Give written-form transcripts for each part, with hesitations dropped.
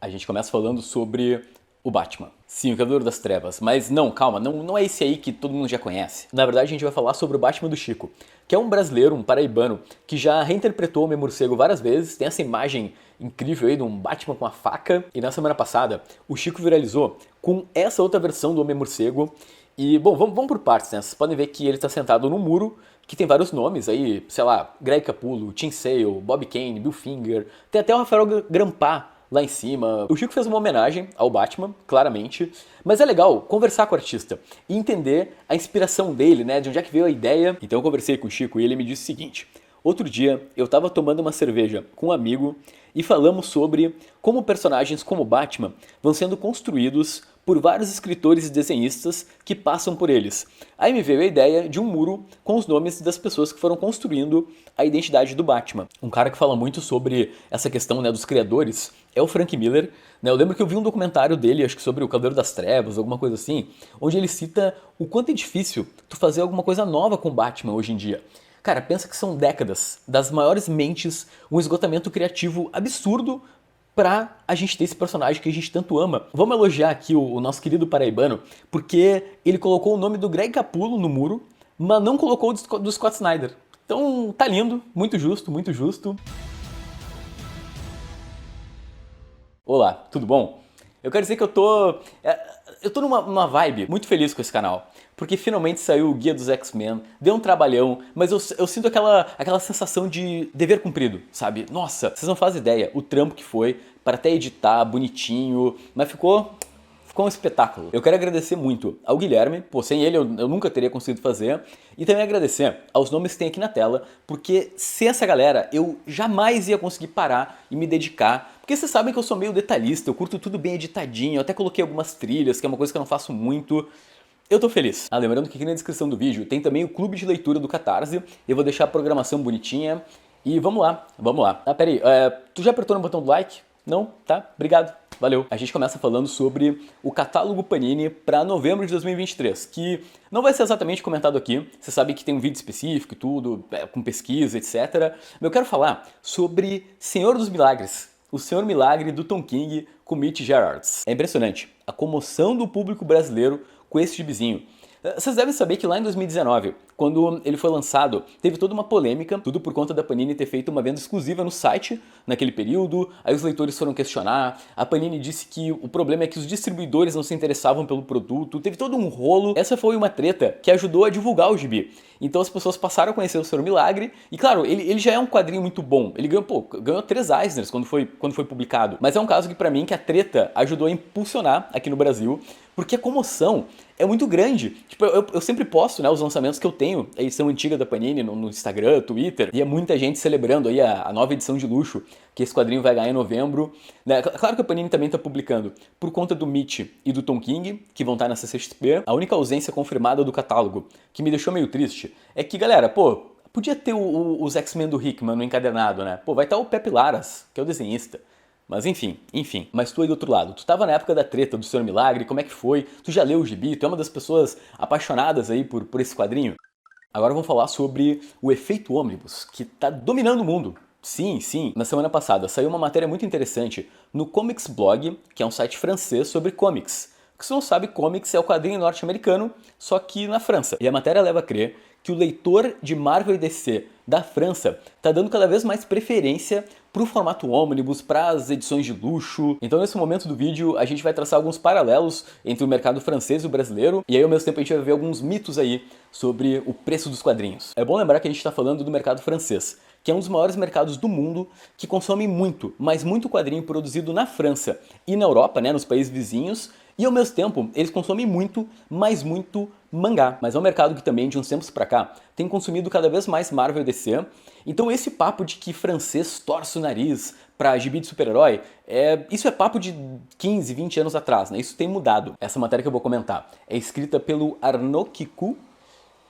A gente começa falando sobre o Batman. Sim, o Cavaleiro das Trevas. Mas não, calma, não é esse aí que todo mundo já conhece. Na verdade, a gente vai falar sobre o Batman do Chico, que é um brasileiro, um paraibano, que já reinterpretou o Homem-Morcego várias vezes. Tem essa imagem incrível aí de um Batman com a faca. E na semana passada, o Chico viralizou com essa outra versão do Homem-Morcego. E, bom, vamos por partes, né? Vocês podem ver que ele está sentado num muro que tem vários nomes aí, sei lá, Greg Capullo, Tim Sale, Bob Kane, Bill Finger. Tem até o Rafael Grampá lá em cima. O Chico fez uma homenagem ao Batman, claramente, mas é legal conversar com o artista e entender a inspiração dele, né, de onde é que veio a ideia. Então eu conversei com o Chico e ele me disse o seguinte: outro dia eu tava tomando uma cerveja com um amigo e falamos sobre como personagens como Batman vão sendo construídos por vários escritores e desenhistas que passam por eles. Aí me veio a ideia de um muro com os nomes das pessoas que foram construindo a identidade do Batman. Um cara que fala muito sobre essa questão, né, dos criadores é o Frank Miller. Né? Eu lembro que eu vi um documentário dele, acho que sobre o Cavaleiro das Trevas, alguma coisa assim, onde ele cita o quanto é difícil tu fazer alguma coisa nova com o Batman hoje em dia. Cara, pensa que são décadas das maiores mentes, um esgotamento criativo absurdo pra a gente ter esse personagem que a gente tanto ama. Vamos elogiar aqui o nosso querido paraibano, porque ele colocou o nome do Greg Capullo no muro, mas não colocou o do Scott Snyder. Então tá lindo, muito justo, muito justo. Olá, tudo bom? Eu quero dizer que eu tô numa vibe muito feliz com esse canal, porque finalmente saiu o Guia dos X-Men, deu um trabalhão, mas eu sinto aquela sensação de dever cumprido, sabe? Nossa, vocês não fazem ideia o trampo que foi para até editar bonitinho, mas ficou um espetáculo. Eu quero agradecer muito ao Guilherme, pô, sem ele eu nunca teria conseguido fazer, e também agradecer aos nomes que tem aqui na tela, porque sem essa galera eu jamais ia conseguir parar e me dedicar, porque vocês sabem que eu sou meio detalhista, eu curto tudo bem editadinho, eu até coloquei algumas trilhas, que é uma coisa que eu não faço muito. Eu tô feliz. Ah, lembrando que aqui na descrição do vídeo tem também o clube de leitura do Catarse, eu vou deixar a programação bonitinha, e vamos lá, vamos lá. Ah, peraí, tu já apertou no botão do like? Não? Tá? Obrigado. Valeu. A gente começa falando sobre o catálogo Panini para novembro de 2023, que não vai ser exatamente comentado aqui. Você sabe que tem um vídeo específico e tudo, com pesquisa, etc. Mas eu quero falar sobre Senhor dos Milagres, o Senhor Milagre do Tom King com Mitch Gerads. É impressionante a comoção do público brasileiro com esse gibizinho. Vocês devem saber que lá em 2019, quando ele foi lançado, teve toda uma polêmica, tudo por conta da Panini ter feito uma venda exclusiva no site naquele período, aí os leitores foram questionar, a Panini disse que o problema é que os distribuidores não se interessavam pelo produto, teve todo um rolo. Essa foi uma treta que ajudou a divulgar o gibi. Então as pessoas passaram a conhecer o Senhor Milagre, e claro, ele já é um quadrinho muito bom, ele ganhou 3 Eisners quando foi publicado, mas é um caso que pra mim que a treta ajudou a impulsionar aqui no Brasil, porque a comoção é muito grande. Tipo, eu sempre posto, né, os lançamentos que eu tenho, a edição antiga da Panini no Instagram, Twitter, e é muita gente celebrando aí a nova edição de luxo que esse quadrinho vai ganhar em novembro. Né? Claro que a Panini também está publicando por conta do Mitch e do Tom King, que vão estar na CCXP. A única ausência confirmada do catálogo, que me deixou meio triste, é que, galera, pô, podia ter os X-Men do Hickman no encadernado, né? Pô, vai estar o Pepe Larraz, que é o desenhista. Mas enfim. Mas tu aí do outro lado, tu tava na época da treta do Senhor Milagre, como é que foi? Tu já leu o gibi? Tu é uma das pessoas apaixonadas aí por esse quadrinho? Agora vamos falar sobre o efeito ônibus, que tá dominando o mundo. Sim, sim. Na semana passada saiu uma matéria muito interessante no Comics Blog, que é um site francês sobre comics. Que se não sabe, comics é o quadrinho norte-americano, só que na França. E a matéria leva a crer que o leitor de Marvel e DC da França está dando cada vez mais preferência para o formato ônibus, para as edições de luxo. Então nesse momento do vídeo a gente vai traçar alguns paralelos entre o mercado francês e o brasileiro, e aí ao mesmo tempo a gente vai ver alguns mitos aí sobre o preço dos quadrinhos. É bom lembrar que a gente está falando do mercado francês, que é um dos maiores mercados do mundo, que consome muito, mas muito quadrinho produzido na França e na Europa, né, nos países vizinhos, e ao mesmo tempo eles consomem muito, mas muito mangá. Mas é um mercado que também, de uns tempos pra cá, tem consumido cada vez mais Marvel e DC. Então esse papo de que francês torce o nariz pra gibi de super-herói, isso é papo de 15, 20 anos atrás, né? Isso tem mudado. Essa matéria que eu vou comentar é escrita pelo Arnaud Kikou,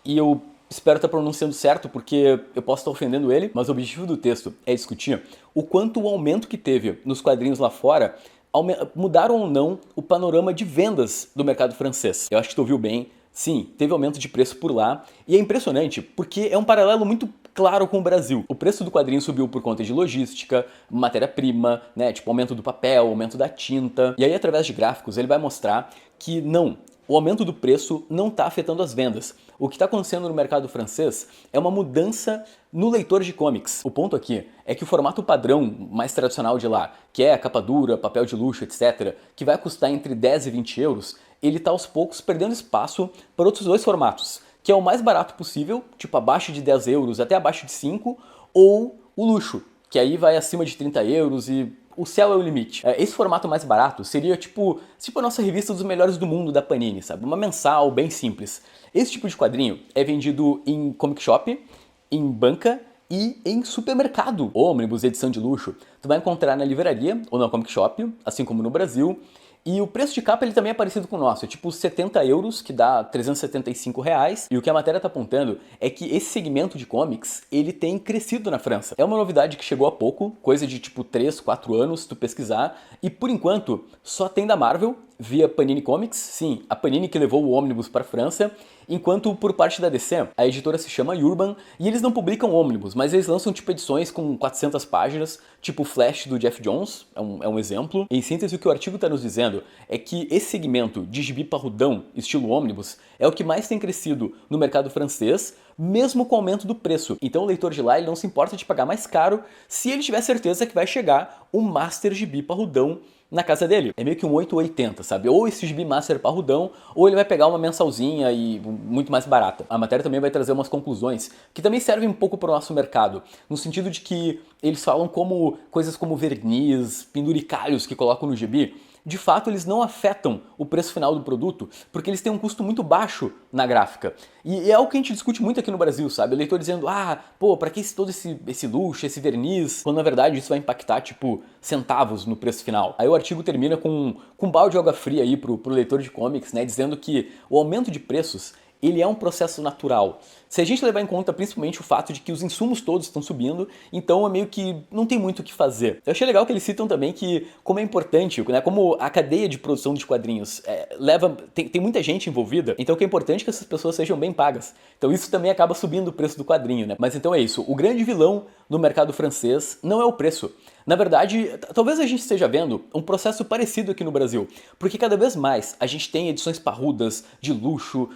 e eu espero estar pronunciando certo, porque eu posso estar ofendendo ele, mas o objetivo do texto é discutir o quanto o aumento que teve nos quadrinhos lá fora mudaram ou não o panorama de vendas do mercado francês. Eu acho que tu ouviu bem. Sim, teve aumento de preço por lá, e é impressionante, porque é um paralelo muito claro, com o Brasil. O preço do quadrinho subiu por conta de logística, matéria-prima, né, tipo aumento do papel, aumento da tinta. E aí, através de gráficos, ele vai mostrar que não, o aumento do preço não está afetando as vendas. O que está acontecendo no mercado francês é uma mudança no leitor de comics. O ponto aqui é que o formato padrão mais tradicional de lá, que é a capa dura, papel de luxo, etc., que vai custar entre 10 e 20 euros, ele está aos poucos perdendo espaço para outros dois formatos, que é o mais barato possível, tipo abaixo de 10 euros até abaixo de 5, ou o luxo, que aí vai acima de 30 euros e o céu é o limite. Esse formato mais barato seria tipo a nossa revista dos melhores do mundo da Panini, sabe? Uma mensal, bem simples. Esse tipo de quadrinho é vendido em comic shop, em banca e em supermercado. Ônibus, edição de luxo. Tu vai encontrar na livraria ou na comic shop, assim como no Brasil. E o preço de capa ele também é parecido com o nosso, é tipo 70 euros, que dá 375 reais. E o que a matéria está apontando é que esse segmento de comics, ele tem crescido na França. É uma novidade que chegou há pouco, coisa de tipo 3, 4 anos, se tu pesquisar. E por enquanto, só tem da Marvel, via Panini Comics, sim, a Panini que levou o Omnibus para a França, enquanto por parte da DC, a editora se chama Urban, e eles não publicam Omnibus, mas eles lançam tipo edições com 400 páginas, tipo o Flash do Jeff Jones, é um exemplo. Em síntese, o que o artigo está nos dizendo é que esse segmento de gibi parrudão, estilo Omnibus, é o que mais tem crescido no mercado francês, mesmo com o aumento do preço. Então o leitor de lá ele não se importa de pagar mais caro se ele tiver certeza que vai chegar um Master Gibi parrudão na casa dele. É meio que um 880, sabe? Ou esse gibi master parrudão, ou ele vai pegar uma mensalzinha e muito mais barata. A matéria também vai trazer umas conclusões que também servem um pouco para o nosso mercado, no sentido de que eles falam como coisas como verniz, penduricalhos que colocam no gibi, de fato eles não afetam o preço final do produto, porque eles têm um custo muito baixo na gráfica. E é algo que a gente discute muito aqui no Brasil, sabe? O leitor dizendo, pô, pra que todo esse luxo, esse verniz? Quando na verdade isso vai impactar, tipo, centavos no preço final. Aí o artigo termina com um balde de água fria aí pro leitor de comics, né? Dizendo que o aumento de preços, ele é um processo natural. Se a gente levar em conta principalmente o fato de que os insumos todos estão subindo, então é meio que não tem muito o que fazer. Eu achei legal que eles citam também que como é importante, né, como a cadeia de produção de quadrinhos tem muita gente envolvida, então que é importante que essas pessoas sejam bem pagas. Então isso também acaba subindo o preço do quadrinho, né? Mas então é isso, o grande vilão no mercado francês não é o preço. Na verdade, talvez a gente esteja vendo um processo parecido aqui no Brasil, porque cada vez mais a gente tem edições parrudas, de luxo,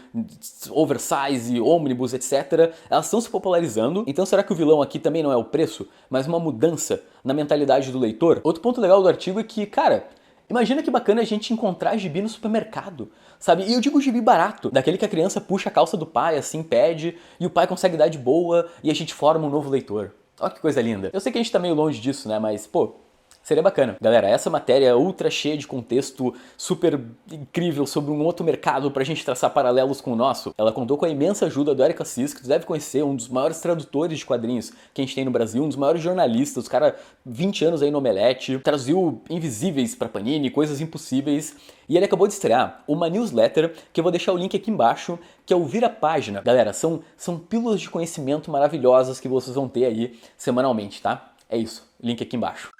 oversize, ônibus, etc. Elas estão se popularizando, então será que o vilão aqui também não é o preço, mas uma mudança na mentalidade do leitor? Outro ponto legal do artigo é que, cara, imagina que bacana a gente encontrar gibi no supermercado, sabe? E eu digo gibi barato, daquele que a criança puxa a calça do pai, assim, pede, e o pai consegue dar de boa, e a gente forma um novo leitor. Olha que coisa linda. Eu sei que a gente tá meio longe disso, né? Mas, pô, seria bacana. Galera, essa matéria é ultra cheia de contexto, super incrível sobre um outro mercado pra gente traçar paralelos com o nosso. Ela contou com a imensa ajuda do Eric Assis, que tu deve conhecer, um dos maiores tradutores de quadrinhos que a gente tem no Brasil, um dos maiores jornalistas, o cara 20 anos aí no Omelete, traduziu Invisíveis pra Panini, Coisas Impossíveis, e ele acabou de estrear uma newsletter, que eu vou deixar o link aqui embaixo, que é o Vira Página. Galera, são pílulas de conhecimento maravilhosas que vocês vão ter aí semanalmente, tá? É isso, link aqui embaixo.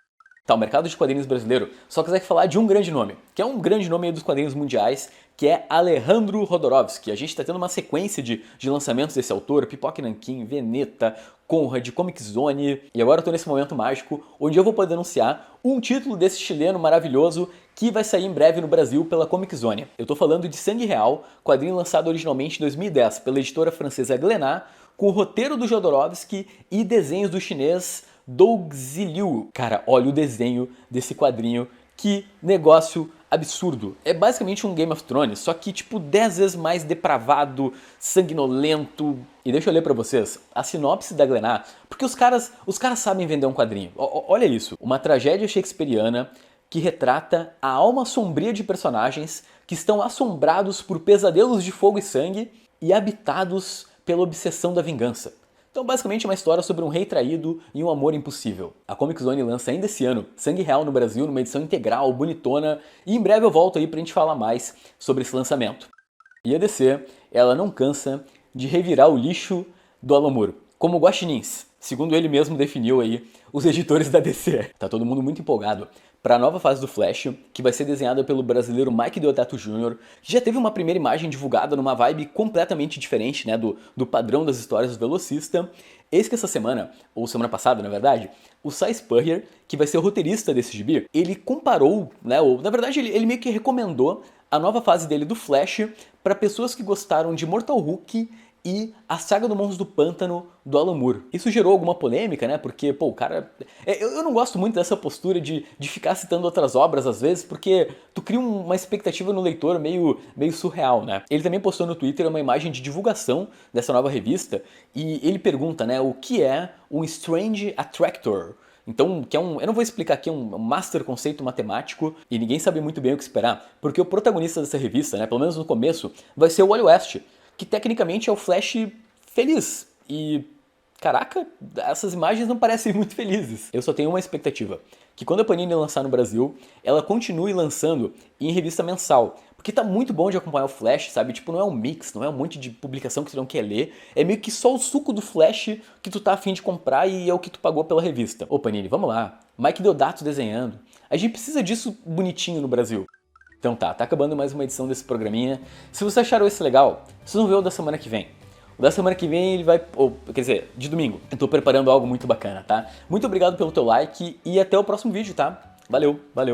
Tá, o mercado de quadrinhos brasileiro só consegue falar de um grande nome, que é um grande nome aí dos quadrinhos mundiais, que é Alejandro Jodorowsky. A gente está tendo uma sequência de lançamentos desse autor, Pipoca Nanquim, Veneta, Conrad, Comic Zone, e agora eu tô nesse momento mágico, onde eu vou poder anunciar um título desse chileno maravilhoso que vai sair em breve no Brasil pela Comic Zone. Eu tô falando de Sangue Real, quadrinho lançado originalmente em 2010 pela editora francesa Glénat, com o roteiro do Jodorowsky e desenhos do chinês Doug Ziliu. Cara, olha o desenho desse quadrinho, que negócio absurdo. É basicamente um Game of Thrones, só que tipo 10 vezes mais depravado, sanguinolento. E deixa eu ler pra vocês a sinopse da Glénat, porque os caras sabem vender um quadrinho. Olha isso, uma tragédia shakespeariana que retrata a alma sombria de personagens que estão assombrados por pesadelos de fogo e sangue e habitados pela obsessão da vingança. Então, basicamente, é uma história sobre um rei traído e um amor impossível. A Comic Zone lança ainda esse ano Sangue Real no Brasil, numa edição integral, bonitona, e em breve eu volto aí pra gente falar mais sobre esse lançamento. E a DC, ela não cansa de revirar o lixo do Alan Moore, como guaxinins, segundo ele mesmo definiu aí os editores da DC. Tá todo mundo muito empolgado para a nova fase do Flash, que vai ser desenhada pelo brasileiro Mike Deodato Jr., que já teve uma primeira imagem divulgada numa vibe completamente diferente, né, do padrão das histórias do Velocista. Eis que essa semana, ou semana passada na verdade, o Cy Spurrier, que vai ser o roteirista desse gibi, ele comparou, né, ou na verdade ele meio que recomendou a nova fase dele do Flash para pessoas que gostaram de Mortal Hulk e a Saga do Monstro do Pântano do Alan Moore. Isso gerou alguma polêmica, né? Porque, pô, o cara... Eu não gosto muito dessa postura de ficar citando outras obras às vezes, porque tu cria uma expectativa no leitor meio surreal, né? Ele também postou no Twitter uma imagem de divulgação dessa nova revista e ele pergunta, né, o que é um Strange Attractor? Então, que é eu não vou explicar aqui, é um master conceito matemático e ninguém sabe muito bem o que esperar, porque o protagonista dessa revista, né, pelo menos no começo, vai ser o Wally West, que tecnicamente é o Flash feliz. E, caraca, essas imagens não parecem muito felizes. Eu só tenho uma expectativa, que quando a Panini lançar no Brasil, ela continue lançando em revista mensal. Porque tá muito bom de acompanhar o Flash, sabe? Tipo, não é um mix, não é um monte de publicação que tu não quer ler. É meio que só o suco do Flash que tu tá afim de comprar e é o que tu pagou pela revista. Ô Panini, vamos lá. Mike Deodato desenhando. A gente precisa disso bonitinho no Brasil. Então tá acabando mais uma edição desse programinha. Se você acharam esse legal, vocês vão ver o da semana que vem. O da semana que vem ele vai... quer dizer, de domingo. Eu tô preparando algo muito bacana, tá? Muito obrigado pelo teu like e até o próximo vídeo, tá? Valeu, valeu.